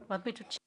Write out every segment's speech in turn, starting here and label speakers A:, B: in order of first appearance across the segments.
A: Want me to check?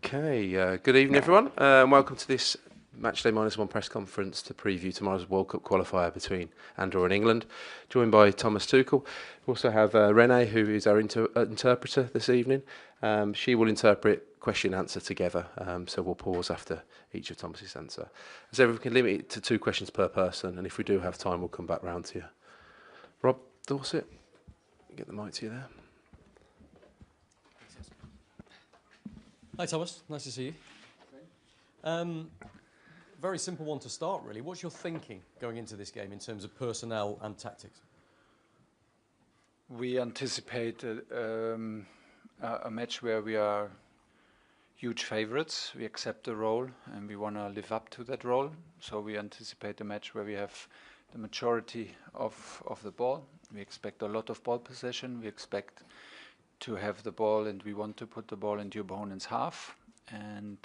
B: Okay, good evening everyone, and welcome to this Matchday -1 press conference to preview tomorrow's World Cup qualifier between Andorra and England, joined by Thomas Tuchel. We also have Renee, who is our interpreter this evening. She will interpret question and answer together, so we'll pause after each of Thomas's answer. As ever, we can limit it to 2 questions per person, and if we do have time, we'll come back round to you. Rob Dorset, get the mic to you there.
C: Hi Thomas, nice to see you. Very simple one to start really. What's your thinking going into this game in terms of personnel and tactics?
D: We anticipate a match where we are huge favorites. We accept the role and we want to live up to that role. So we anticipate a match where we have the majority of the ball. We expect a lot of ball possession. We expect to have the ball, and we want to put the ball into opponent's half, and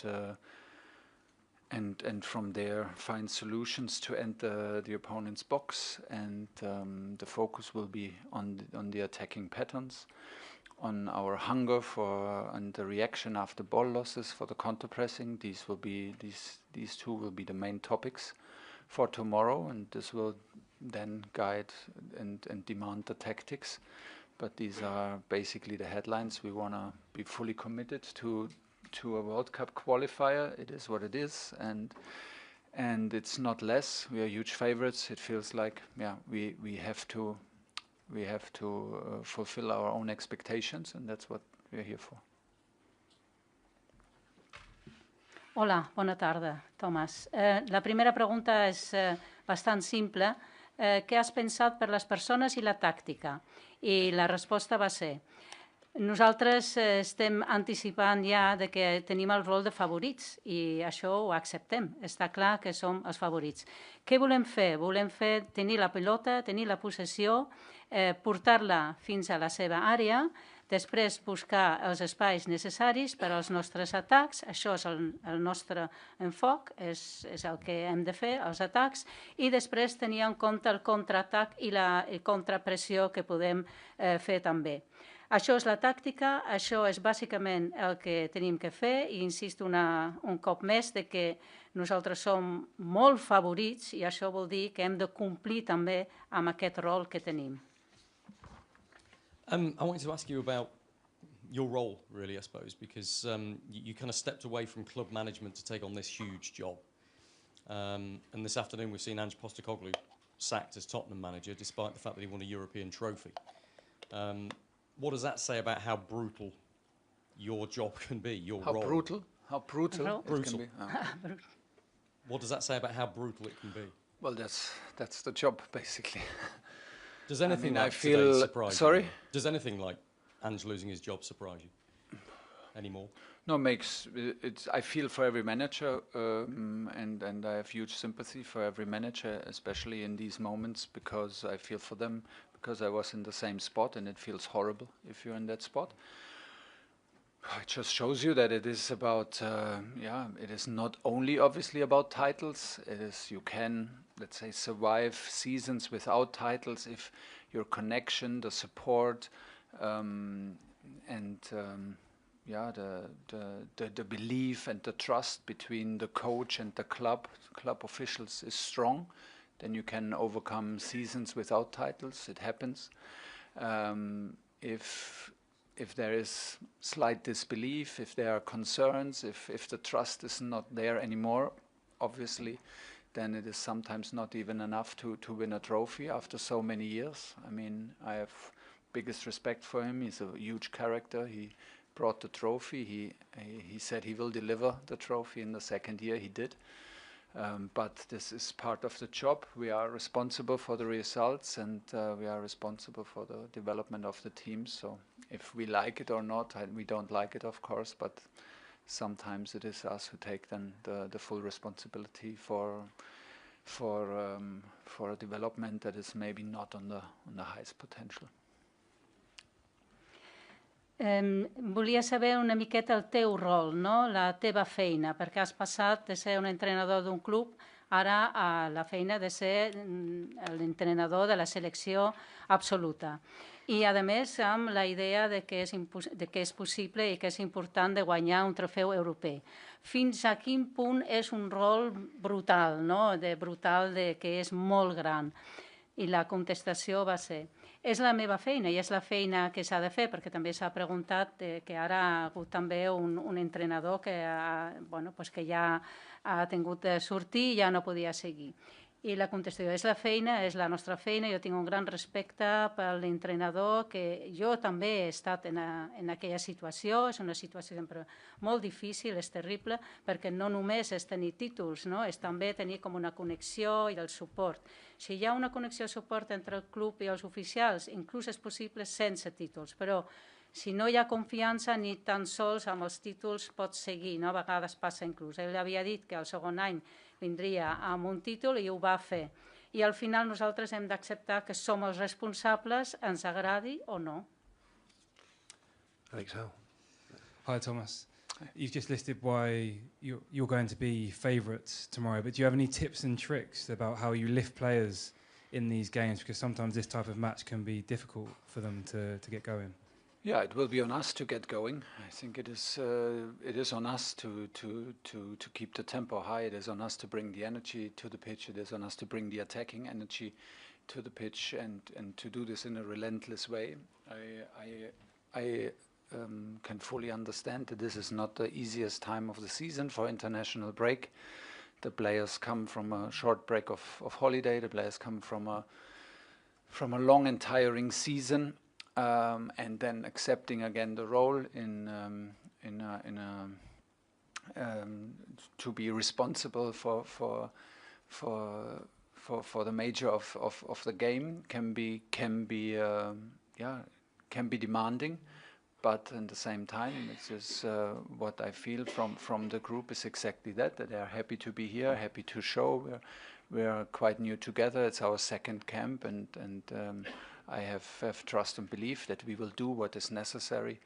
D: from there find solutions to enter the opponent's box. And the focus will be on the attacking patterns, on our hunger for and the reaction after ball losses for the counter pressing. These two will be the main topics for tomorrow, and this will then guide and demand the tactics. But these are basically the headlines. We want to be fully committed to a World Cup qualifier. It is what it is, and and it's not less. We are huge favorites. It feels like, yeah, we have to fulfill our own expectations, and that's what we're here for.
A: Hola, bona tarda, Thomas. La primera pregunta és bastant simple. Què has pensat per les persones i la tàctica? I la resposta va ser: nosaltres estem anticipant ja de que tenim el rol de favorits i això ho acceptem. Està clar que som els favorits. Què volem fer? Volem tenir la pilota, tenir la possessió, portar-la fins a la seva àrea, després buscar els espais necessaris per als nostres atacs. Això és el nostre enfoc, és el que hem de fer, els atacs, i després tenir en compte el contraatac i la contrapressió que podem fer també. Això és la tàctica, això és bàsicament el que tenim que fer, i insisto un cop més de que nosaltres som molt favorits i això vol dir que hem de complir també amb aquest rol que tenim.
C: I wanted to ask you about your role, really, I suppose, because you kind of stepped away from club management to take on this huge job. And this afternoon we've seen Ange Postecoglou sacked as Tottenham manager, despite the fact that he won a European trophy. What does that say about how brutal your job can be, your role?
D: How brutal it can be.
C: What does that say about how brutal it can be?
D: Well, that's the job, basically.
C: Does anything
D: I
C: like
D: feel
C: today surprise
D: sorry?
C: you? Does anything like Ange losing his job surprise you anymore?
D: No, I feel for every manager, and I have huge sympathy for every manager, especially in these moments, because I feel for them, because I was in the same spot, and it feels horrible if you're in that spot. It just shows you that it is about, it is not only obviously about titles. It is, you can, let's say, survive seasons without titles if your connection, the support, the belief and the trust between the coach and the club officials is strong. Then you can overcome seasons without titles. It happens. If there is slight disbelief, if there are concerns, if the trust is not there anymore, obviously, then it is sometimes not even enough to win a trophy after so many years. I mean, I have biggest respect for him. He's a huge character. He brought the trophy. He said he will deliver the trophy in the second year. He did. But this is part of the job. We are responsible for the results, and we are responsible for the development of the team. So if we like it or not, we don't like it, of course, but sometimes it is us who take then the full responsibility for a development that is maybe not on the highest potential.
A: Volia saber una miqueta el teu rol, no? La teva feina, perquè has passat de ser un entrenador d'un club ara a la feina de ser l'entrenador de la selecció absoluta. I, a més, amb la idea de que és possible i que és important de guanyar un trofeu europeu. Fins a quin punt és un rol brutal, no? Que és molt gran. I la contestació va ser: és la meva feina i és la feina que s'ha de fer, perquè també s'ha preguntat que ara ha hagut també un entrenador que ja ha tingut de sortir i ja no podia seguir. I la contestació és la feina, és la nostra feina. Jo tinc un gran respecte per l'entrenador, que jo també he estat en aquella situació. És una situació sempre molt difícil, és terrible, perquè no només és tenir títols, no? És també tenir com una connexió i el suport. Si hi ha una connexió i suport entre el club i els oficials, inclús és possible sense títols, però si no hi ha confiança, ni tan sols amb els títols pots seguir, no? A vegades passa inclús. Ell havia dit que el segon any vindria amb un títol i ho va fer. I al final nosaltres hem d'acceptar que som els responsables, ens agradi o no.
B: Alex Howell.
E: Hi, Thomas. You've just listed why you're going to be favourites tomorrow, but do you have any tips and tricks about how you lift players in these games? Because sometimes this type of match can be difficult for them to get going.
D: Yeah, it will be on us to get going. I think it is on us to keep the tempo high. It is on us to bring the energy to the pitch. It is on us to bring the attacking energy to the pitch and to do this in a relentless way. I can fully understand that this is not the easiest time of the season for international break. The players come from a short break of holiday. The players come from a long and tiring season, and then accepting again the role to be responsible for the major of the game can be demanding. But at the same time, it's just what I feel from the group is exactly that they are happy to be here, happy to show. We are quite new together. It's our second camp, and I have trust and belief that we will do what is necessary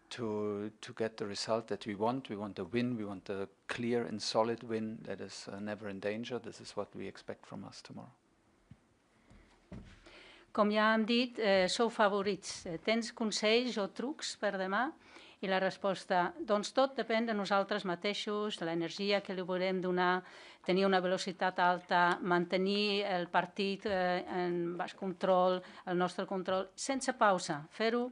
D: to get the result that we want. We want a win. We want a clear and solid win that is never in danger. This is what we expect from us tomorrow.
A: Com ja hem dit, sou favorits. Tens consells o trucs per demà? I la resposta, doncs tot depèn de nosaltres mateixos, de l'energia que li volem donar, tenir una velocitat alta, mantenir el partit en baix control, el nostre control, sense pausa, fer-ho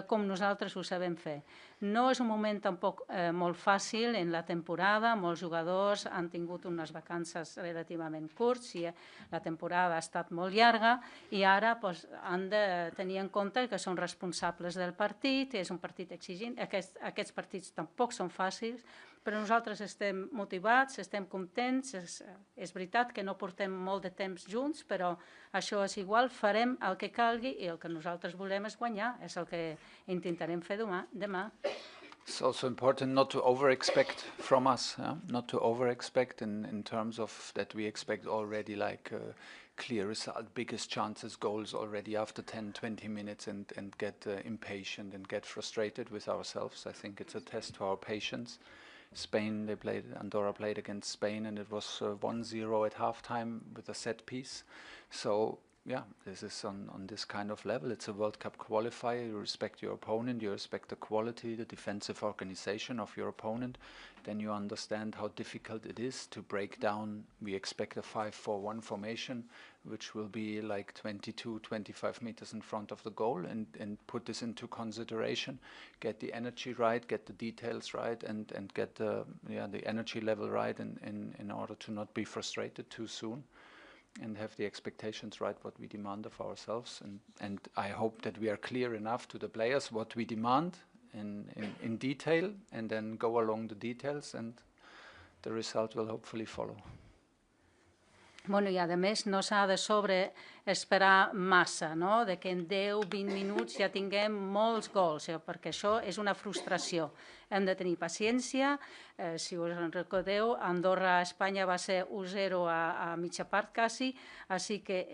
A: com nosaltres ho sabem fer. No és un moment tampoc molt fàcil en la temporada. Molts jugadors han tingut unes vacances relativament curts i la temporada ha estat molt llarga i ara han de tenir en compte que són responsables del partit, és un partit exigent. Aquests partits tampoc són fàcils, però nosaltres estem motivats, estem contents. És veritat que no portem molt de temps junts, però això és igual, farem el que calgui i el que nosaltres volem és guanyar, és el que intentarem fer demà.
D: It's also important not to over-expect from us, not to over-expect in terms of that we expect already like clear result, biggest chances, goals already after 10, 20 minutes and get impatient and get frustrated with ourselves. I think it's a test to our patience. Andorra played against Spain, and it was 1-0 at halftime with a set piece. So yeah, this is on this kind of level. It's a World Cup qualifier. You respect your opponent, you respect the quality, the defensive organization of your opponent. Then you understand how difficult it is to break down. We expect a 5-4-1 formation, which will be like 22, 25 meters in front of the goal, and put this into consideration. Get the energy right, get the details right, and get the energy level right in order to not be frustrated too soon, and have the expectations right, what we demand of ourselves. And I hope that we are clear enough to the players what we demand in detail, and then go along the details, and the result will hopefully follow.
A: Bueno, i a més no s'ha de esperar massa, no? De que en 10-20 minuts ja tinguem molts gols, perquè això és una frustració. Hem de tenir paciència. Si us en recordeu, Andorra-Espanya va ser 1-0 a mitja part quasi, així que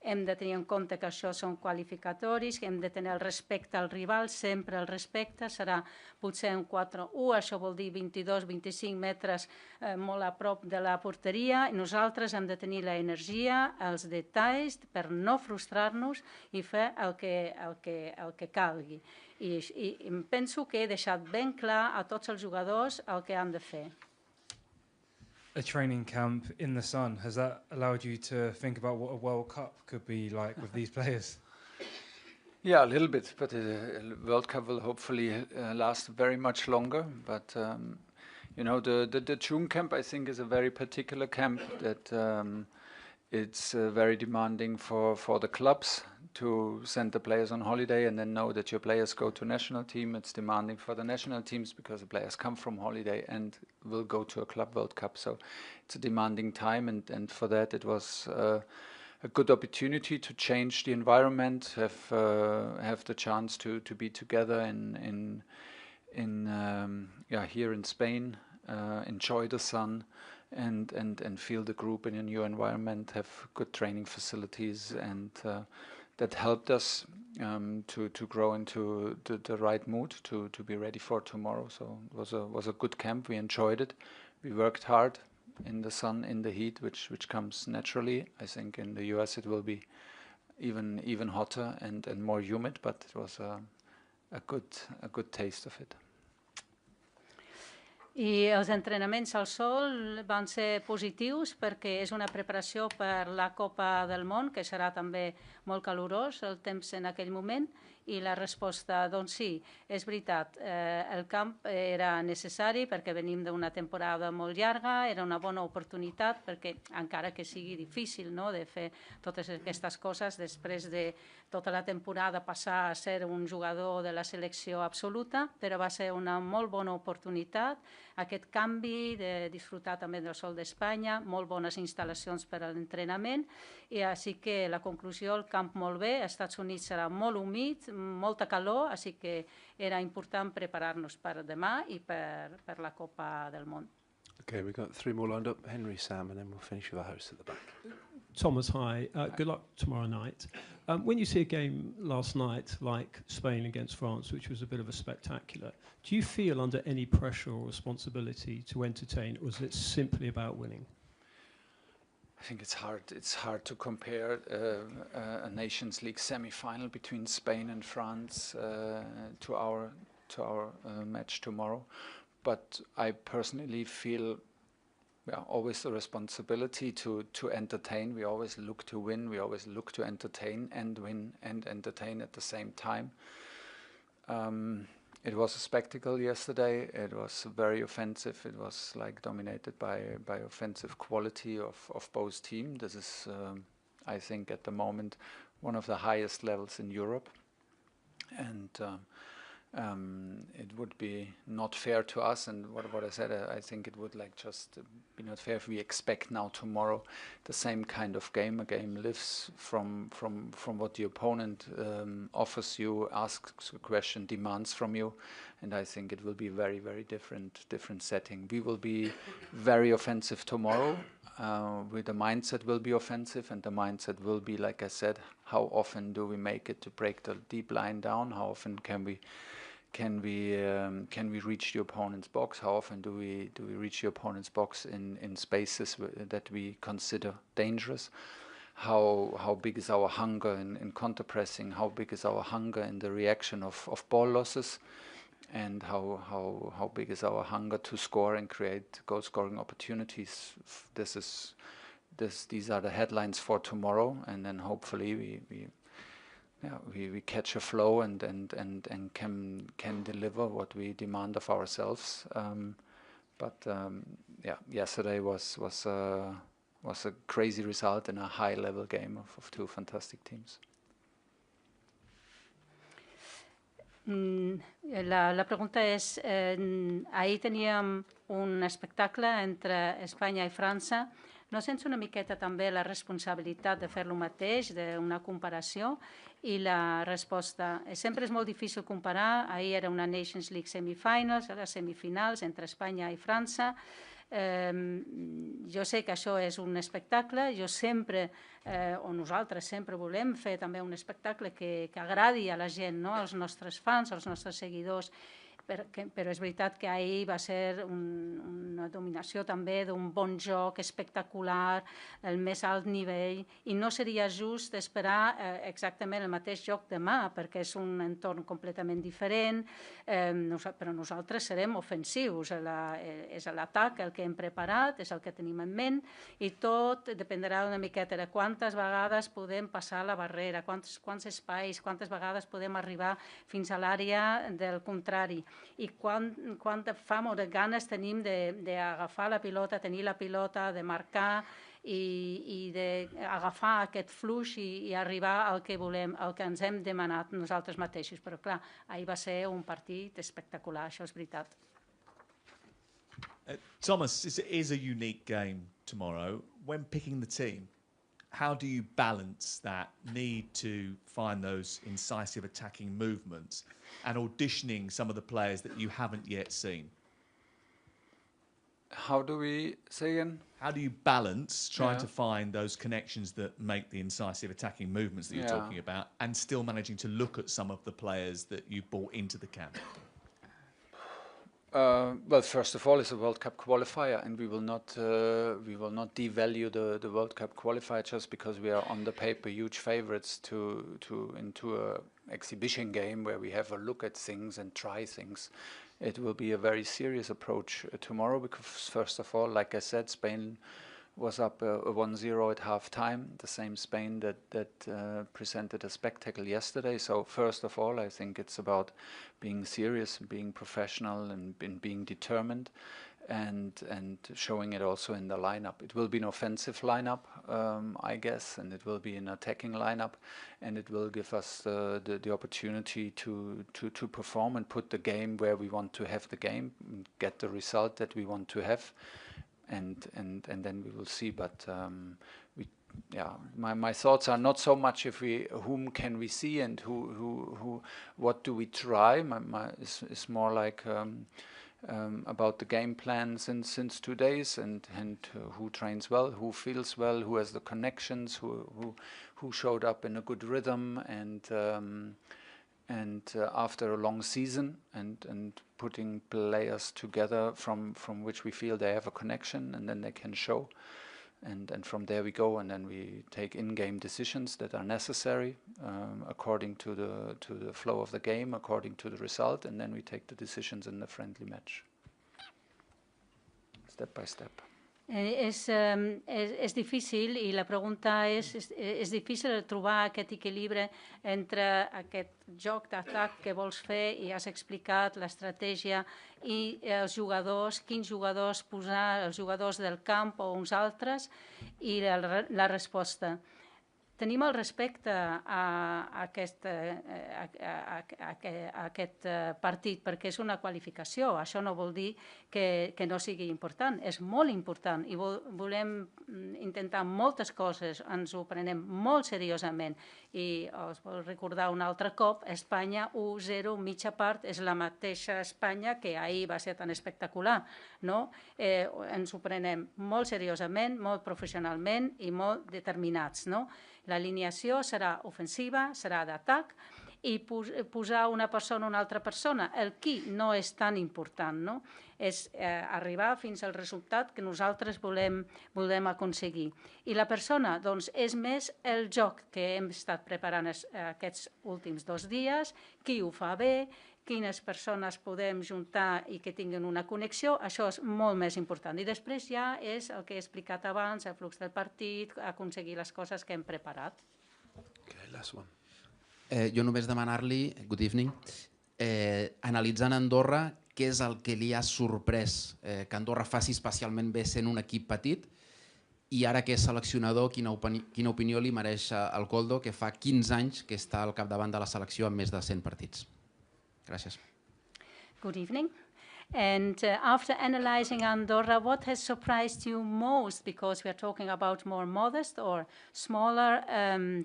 A: hem de tenir en compte que això són qualificatoris, que hem de tenir el respecte al rival, sempre el respecte. Serà potser un 4-1, això vol dir 22-25 metres molt a prop de la porteria. Nosaltres hem de tenir l'energia, els detalls, per no frustrar-nos i fer el que calgui. I penso que he deixat ben clar a tots els jugadors el que han de fer.
E: A training camp in the sun, has that allowed you to think about what a World Cup could be like with these players?
D: Yeah, a little bit, but the World Cup will hopefully last very much longer. But the June camp, I think, is a very particular camp that it's very demanding for the clubs to send the players on holiday and then know that your players go to national team. It's demanding for the national teams because the players come from holiday and will go to a Club World Cup. So it's a demanding time, and for that it was a good opportunity to change the environment, have the chance to be together here in Spain, enjoy the sun, and feel the group in a new environment, have good training facilities, and that helped us to grow into the right mood to be ready for tomorrow. So it was a good camp. We enjoyed it. We worked hard in the sun, in the heat, which comes naturally. I think in the US it will be even hotter and more humid, but it was a good taste of it.
A: I els entrenaments al sol van ser positius perquè és una preparació per la Copa del Món, que serà també molt calorós el temps en aquell moment, I la resposta, doncs sí, és veritat, el camp era necessari perquè venim d'una temporada molt llarga, era una bona oportunitat perquè, encara que sigui difícil, no?, de fer totes aquestes coses després de tota la temporada passar a ser un jugador de la selecció absoluta, però va ser una molt bona oportunitat, aquest canvi de disfrutar també del sol d'Espanya, molt bones instal·lacions per a l'entrenament, i així que la conclusió, el camp molt bé, als Estats Units serà molt humit, molta calor, així que era important preparar-nos per demà i per la Copa del Món.
B: Okay, we've got 3 more lined up. Henry, Sam, and then we'll finish with the hosts at the back.
F: Thomas, hi. Good luck tomorrow night. When you see a game last night like Spain against France, which was a bit of a spectacular, do you feel under any pressure or responsibility to entertain, or is it simply about winning?
D: I think it's hard. It's hard to compare a Nations League semi-final between Spain and France to our match tomorrow. But I personally feel always the responsibility to entertain. We always look to win. We always look to entertain and win and entertain at the same time. It was a spectacle yesterday. It was very offensive. It was like dominated by offensive quality of both teams. This is, I think, at the moment, one of the highest levels in Europe. And it would be not fair to us, and what I said, I think it would just be not fair if we expect now tomorrow the same kind of game. A game lives from what the opponent offers you, asks a question, demands from you, and I think it will be very, very different setting. We will be very offensive tomorrow. With the mindset will be offensive, and the mindset will be, like I said, how often do we make it to break the deep line down? How often can we reach the opponent's box? How often do we reach the opponent's box in spaces that we consider dangerous? How big is our hunger in counter pressing? How big is our hunger in the reaction of ball losses? And how big is our hunger to score and create goal scoring opportunities? These are the headlines for tomorrow, and then hopefully we catch a flow and can deliver what we demand of ourselves. Yesterday was a crazy result in a high level game of two fantastic teams.
A: La pregunta és, ahir teníem un espectacle entre Espanya i França. No sents una miqueta també la responsabilitat de fer lo mateix, d'una comparació? I la resposta, sempre és molt difícil comparar. Ahir era una Nations League semifinals, ara semifinals entre Espanya i França. Jo sé que això és un espectacle, jo sempre, o nosaltres sempre volem fer també un espectacle que agradi a la gent, no? Als nostres fans, als nostres seguidors, però és veritat que ahir va ser una dominació també d'un bon joc espectacular, el més alt nivell, i no seria just esperar exactament el mateix joc demà, perquè és un entorn completament diferent, però nosaltres serem ofensius, és l'atac el que hem preparat, és el que tenim en ment, i tot dependrà una miqueta de quantes vegades podem passar la barrera, quants espais, quantes vegades podem arribar fins a l'àrea del contrari, i quanta fam o de ganes tenim d'agafar la pilota, tenir la pilota, de marcar i d'agafar aquest flux i arribar al que volem, al que ens hem demanat nosaltres mateixos. Però clar, ahir va ser un partit espectacular, això és veritat.
G: Thomas, it is a unique game tomorrow. When picking the team, how do you balance that need to find those incisive attacking movements and auditioning some of the players that you haven't yet seen?
D: How do we say again?
G: How do you balance trying to find those connections that make the incisive attacking movements that you're talking about and still managing to look at some of the players that you brought into the camp?
D: Well, first of all, it's a World Cup qualifier, and we will not devalue the World Cup qualifier just because we are on the paper huge favorites into a exhibition game where we have a look at things and try things. It will be a very serious approach tomorrow because, first of all, like I said, Spain was up 1-0 at half time, the same Spain that presented a spectacle yesterday. So first of all, I think it's about being serious, being professional, and being determined, and showing it also in the lineup. It will be an offensive lineup, I guess, and it will be an attacking lineup, and it will give us the opportunity to perform and put the game where we want to have the game, and get the result that we want to have, and then we will see. But my thoughts are not so much whom can we see and what do we try. It's more like about the game plan since 2 days, and who trains well, who feels well, who has the connections, who showed up in a good rhythm, and after a long season, and putting players together from which we feel they have a connection, and then they can show. And from there we go, and then we take in-game decisions that are necessary according to the flow of the game, according to the result, and then we take the decisions in the friendly match, step by step.
A: És difícil, i la pregunta és difícil trobar aquest equilibri entre aquest joc d'atac que vols fer, i has explicat l'estratègia, i els jugadors, quins jugadors posar, els jugadors del camp o uns altres, i la resposta. Tenim el respecte a aquest partit perquè és una qualificació. Això no vol dir que no sigui important. És molt important i volem intentar moltes coses. Ens ho prenem molt seriosament. I us vol recordar un altre cop, Espanya 1-0, mitja part, és la mateixa Espanya que ahir va ser tan espectacular. Ens ho prenem molt seriosament, molt professionalment i molt determinats. L'alineació serà ofensiva, serà d'atac, i posar una persona o una altra persona. El qui no és tan important, és arribar fins al resultat que nosaltres volem aconseguir. I la persona, doncs, és més el joc que hem estat preparant aquests últims 2 dies, qui ho fa bé, quines persones podem juntar i que tinguin una connexió, això és molt més important. I després ja és el que he explicat abans, el flux del partit, aconseguir les coses que hem preparat.
B: Okay, last one.
H: Jo només demanar-li, good evening, analitzant Andorra, què és el que li ha sorprès que Andorra faci especialment bé sent un equip petit, i ara que és seleccionador, quina opinió li mereix el Koldo, que fa 15 anys que està al capdavant de la selecció amb més de 100 partits. Gràcies.
A: Good evening. And after analyzing Andorra, what has surprised you most? Because we are talking about more modest or smaller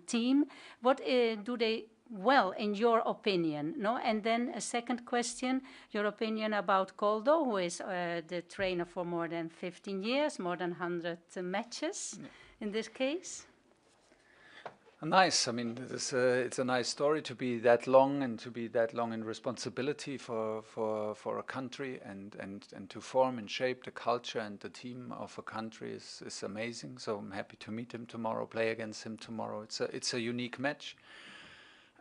A: team. What do they well, in your opinion? And then a second question, your opinion about Koldo, who is the trainer for more than 15 years, more than 100 matches in this case.
D: Nice. I mean, it's a nice story to be that long and to be that long in responsibility for a country, and to form and shape the culture and the team of a country is amazing. So I'm happy to meet him tomorrow, play against him tomorrow. It's a unique match.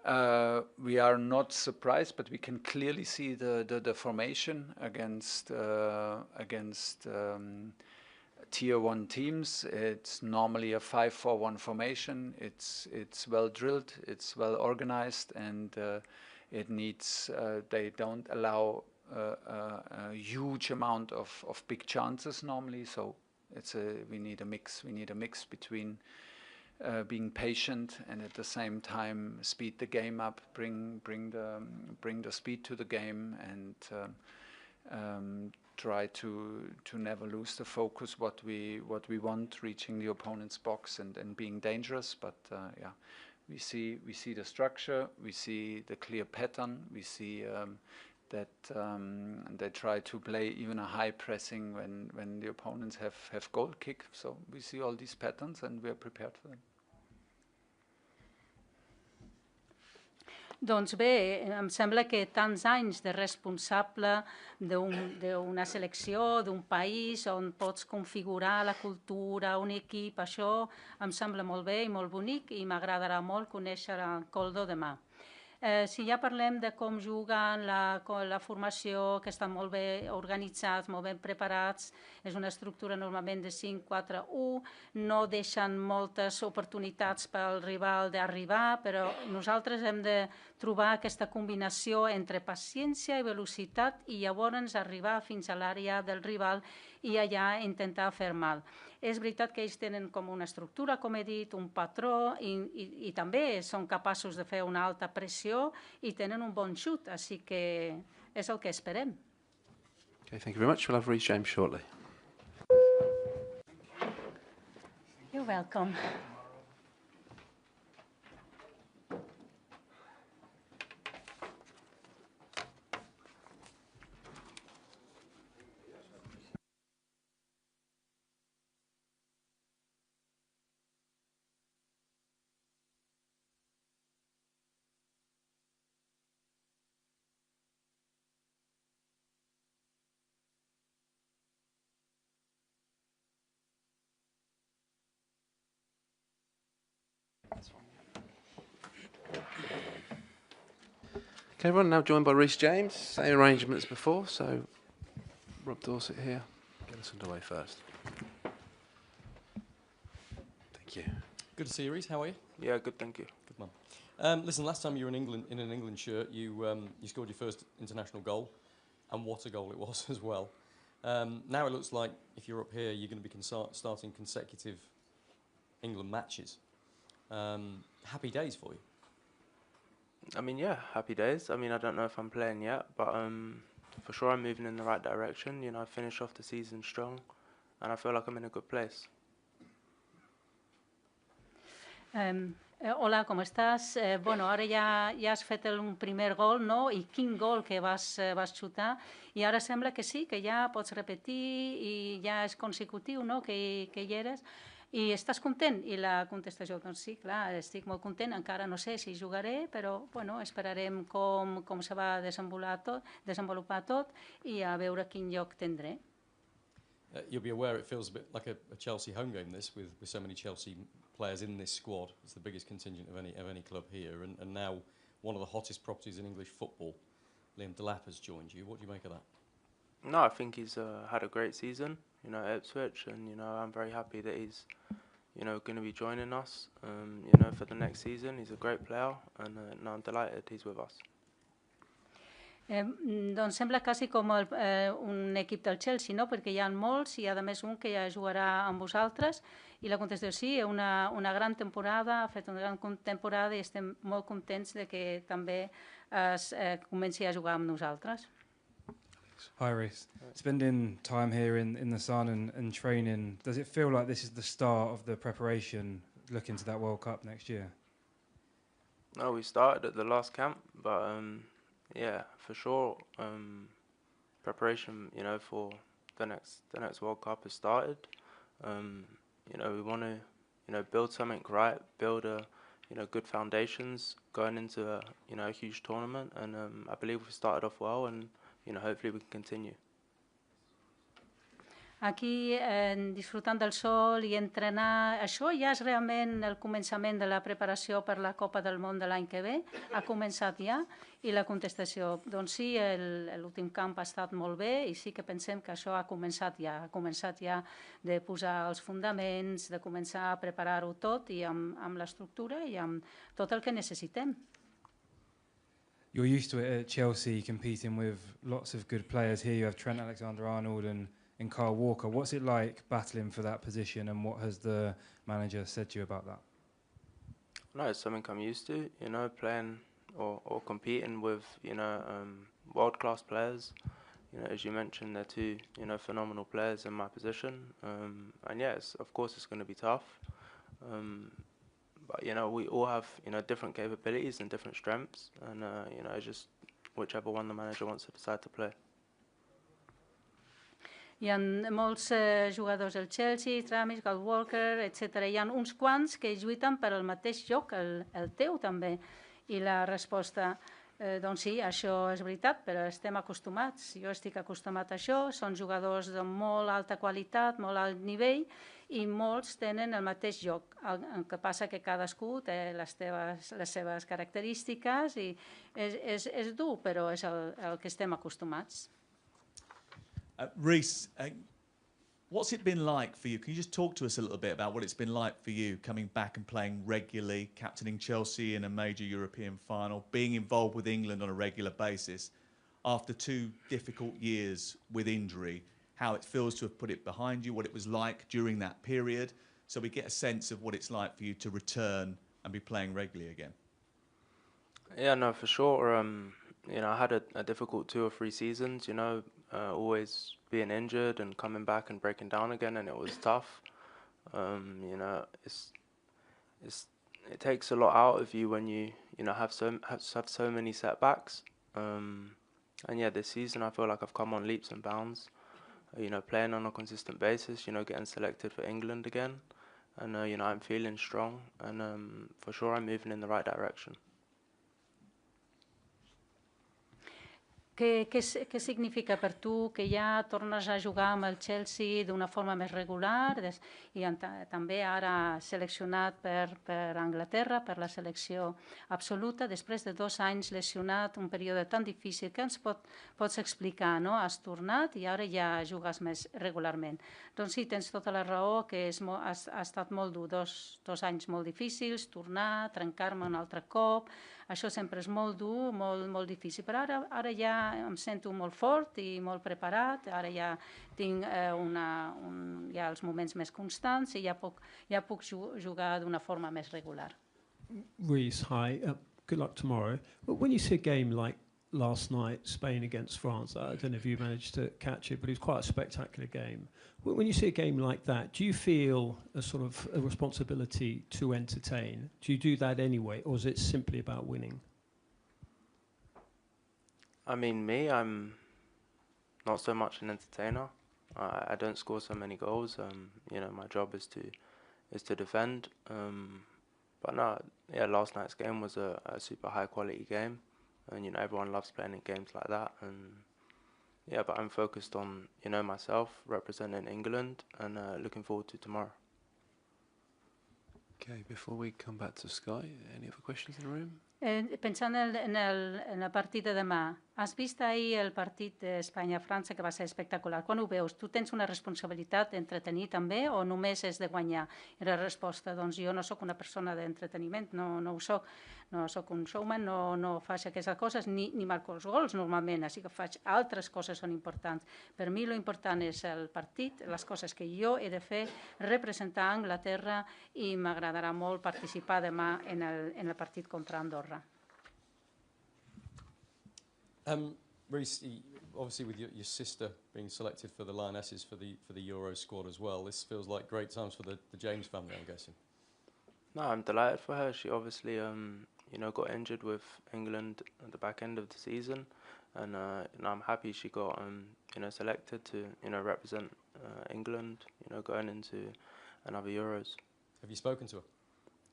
D: We are not surprised, but we can clearly see the formation against Tier 1 teams. It's normally a 5-4-1 formation. It's well drilled, it's well organized, and it needs. They don't allow a huge amount of big chances normally. So we need a mix. We need a mix between being patient and at the same time speed the game up, bring the speed to the game, and try to never lose the focus what we want, reaching the opponent's box and being dangerous. But we see the structure, we see the clear pattern, we see that they try to play even a high pressing when the opponents have goal kick. So we see all these patterns and we are prepared for them.
A: Doncs bé, em sembla que tants anys de responsable d'una selecció, d'un país on pots configurar la cultura, un equip, això em sembla molt bé i molt bonic, i m'agradarà molt conèixer el Koldo demà. Si ja parlem de com juguen, la formació, que estan molt bé organitzats, molt ben preparats, és una estructura normalment de 5-4-1, no deixen moltes oportunitats pel rival d'arribar, però nosaltres hem de trobar aquesta combinació entre paciència i velocitat i llavors arribar fins a l'àrea del rival i allà intentar fer mal. És veritat que ells tenen com una estructura, com he dit, un patró i també són capaços de fer una alta pressió i tenen un bon xut, així que és el que esperem.
B: Okay, thank you very much. We'll have Reece James shortly.
A: You're welcome.
B: Okay, everyone, now joined by Reece James. Same arrangements before, so Rob Dorset here. Get us underway first. Thank you.
C: Good to see you, Reece. How are you?
I: Yeah, good, thank you.
C: Good man. Listen, last time you were in England in an England shirt, you scored your first international goal, and what a goal it was as well. Now it looks like if you're up here, you're going to be starting consecutive England matches. Happy days for you.
I: I mean, yeah, happy days. I mean, I don't know if I'm playing yet, but for sure I'm moving in the right direction. You know, I finished off the season strong, and I feel like I'm in a good place.
A: Hola, com estàs? Bueno, ara ja has fet un primer gol, no? I quin gol que vas xutar. I ara sembla que sí, que ja pots repetir i ja és consecutiu, no? Que hi eres. I estàs content? I la contestació, doncs sí, clar, estic molt content, encara no sé si jugaré, però bueno, esperarem com se va desenvolupar tot i a veure quin lloc tindré.
C: You'll be aware it feels a bit like a Chelsea home game, this, with so many Chelsea players in this squad. It's the biggest contingent of any club here, and now one of the hottest properties in English football, Liam Delap, has joined you. What do you make of that?
I: No, I think he's had a great season, you know, at Ipswich, and, you know, I'm very happy that he's, you know, going to be joining us, you know, for the next season. He's a great player, and no, I'm delighted he's with us.
A: Doncs sembla quasi com un equip del Chelsea, no? Perquè hi ha molts i, a més, un que ja jugarà amb vosaltres. I la contestació sí, una gran temporada, ha fet una gran temporada i estem molt contents de que també comenci a jugar amb nosaltres.
E: Hi, Reece. Spending time here in the sun and training, does it feel like this is the start of the preparation looking to that World Cup next year?
I: No, we started at the last camp, but yeah, for sure, preparation, you know, for the next World Cup has started. You know, we want to, you know, build something right, build you know, good foundations going into a huge tournament, and I believe we started off well, and you know, hopefully we can continue.
A: Aquí, disfrutant del sol i entrenar, això ja és realment el començament de la preparació per la Copa del Món de l'any que ve? Ha començat ja? I la contestació, doncs sí, l'últim camp ha estat molt bé i sí que pensem que això ha començat ja de posar els fonaments, de començar a preparar-ho tot i amb l'estructura i amb tot el que necessitem.
E: You're used to it at Chelsea, competing with lots of good players. Here you have Trent Alexander-Arnold and Kyle Walker. What's it like battling for that position, and what has the manager said to you about that?
I: No, it's something I'm used to, you know, playing or competing with, you know, world-class players. You know, as you mentioned, they're two, you know, phenomenal players in my position. And yes, of course it's going to be tough. But, you know, we all have, you know, different capabilities and different strengths. And, you know, it's just whichever one the manager wants to decide to play.
A: Hi ha molts jugadors del Chelsea, Tramis, Kyle Walker, etc. Hi ha uns quants que lluiten per al mateix joc, el teu també. I la resposta, Doncs sí, això és veritat, però estem acostumats. Jo estic acostumat a això, són jugadors de molt alta qualitat, molt alt nivell, i molts tenen el mateix joc. El que passa que cadascú té les seves característiques i és dur, però és el que estem acostumats.
G: Reece, what's it been like for you? Can you just talk to us a little bit about what it's been like for you coming back and playing regularly, captaining Chelsea in a major European final, being involved with England on a regular basis after 2 difficult years with injury, how it feels to have put it behind you, what it was like during that period, so we get a sense of what it's like for you to return and be playing regularly again?
I: Yeah, no, for sure. I had a difficult 2 or 3 seasons, always being injured and coming back and breaking down again, and it was tough. It takes a lot out of you when you have so many setbacks. And yeah, this season I feel like I've come on leaps and bounds. Playing on a consistent basis. Getting selected for England again, and I'm feeling strong, and for sure I'm moving in the right direction.
A: Què significa per tu que ja tornes a jugar amb el Chelsea d'una forma més regular i també ara seleccionat per Anglaterra, per la selecció absoluta, després de 2 anys lesionat, un període tan difícil, que ens pots explicar, no? Has tornat i ara ja jugues més regularment. Doncs sí, tens tota la raó, que ha estat molt dur, 2 anys molt difícils, tornar, trencar-me un altre cop. Això sempre és molt dur, molt difícil, però ara ja em sento molt fort i molt preparat, ara ja tinc ja els moments més constants i ja puc jugar d'una forma més regular.
F: Reece, hi. Good luck tomorrow. But when you see a game like last night, Spain against France, I don't know if you managed to catch it, but it was quite a spectacular game. When you see a game like that, do you feel a sort of a responsibility to entertain? Do you do that anyway, or is it simply about winning?
I: I mean, I'm not so much an entertainer. I don't score so many goals. My job is to defend. But no, yeah, last night's game was a super high quality game, and everyone loves playing in games like that. And yeah, but I'm focused on myself representing England, and looking forward to tomorrow.
B: Okay, before we come back to Sky, any other questions in the room?
A: Pensant en el partit de demà, has vist ahir el partit d'Espanya-França, que va ser espectacular. Quan ho veus, tu tens una responsabilitat d'entretenir també o només és de guanyar? I la resposta, doncs jo no sóc una persona d'entreteniment, no ho soc. No sóc un showman, no faig aquestes coses, ni marco els gols normalment, així que faig altres coses són importants. Per mi l'important és el partit, les coses que jo he de fer, representar Anglaterra, i m'agradarà molt participar demà en el partit contra Andorra.
C: Reece, obviously with your sister being selected for the Lionesses for the Euro squad as well, this feels like great times for the James family, I'm guessing. No,
I: I'm delighted for her. She obviously got injured with England at the back end of the season, and I'm happy she got selected to represent England going into another Euros.
C: Have you spoken to her?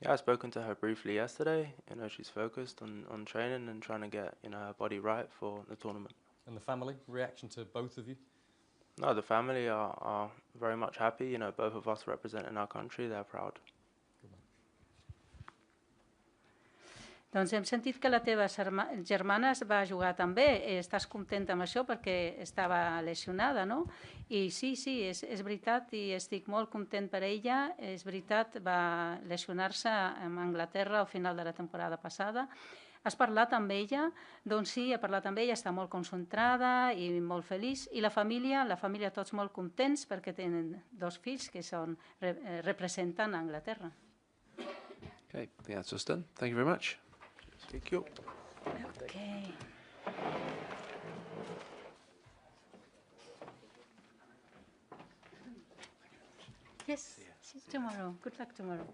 I: Yeah, I've spoken to her briefly yesterday. She's focused on training and trying to get her body right for the tournament.
C: And the family reaction to both of you?
I: No, the family are very much happy. Both of us representing our country, they're proud.
A: Doncs hem sentit que la teva germana va jugar també. Estàs contenta amb això perquè estava lesionada, no? I sí, és veritat, i estic molt content per ella. És veritat, va lesionar-se amb Anglaterra al final de la temporada passada. Has parlat amb ella? Doncs sí, he parlat amb ella, està molt concentrada i molt feliç. I la família tots molt contents perquè tenen 2 fills que representen Anglaterra.
B: Okay, I think that's us done. Thank you very much.
I: Thank you.
A: Okay. Yes, see you tomorrow. Good luck tomorrow.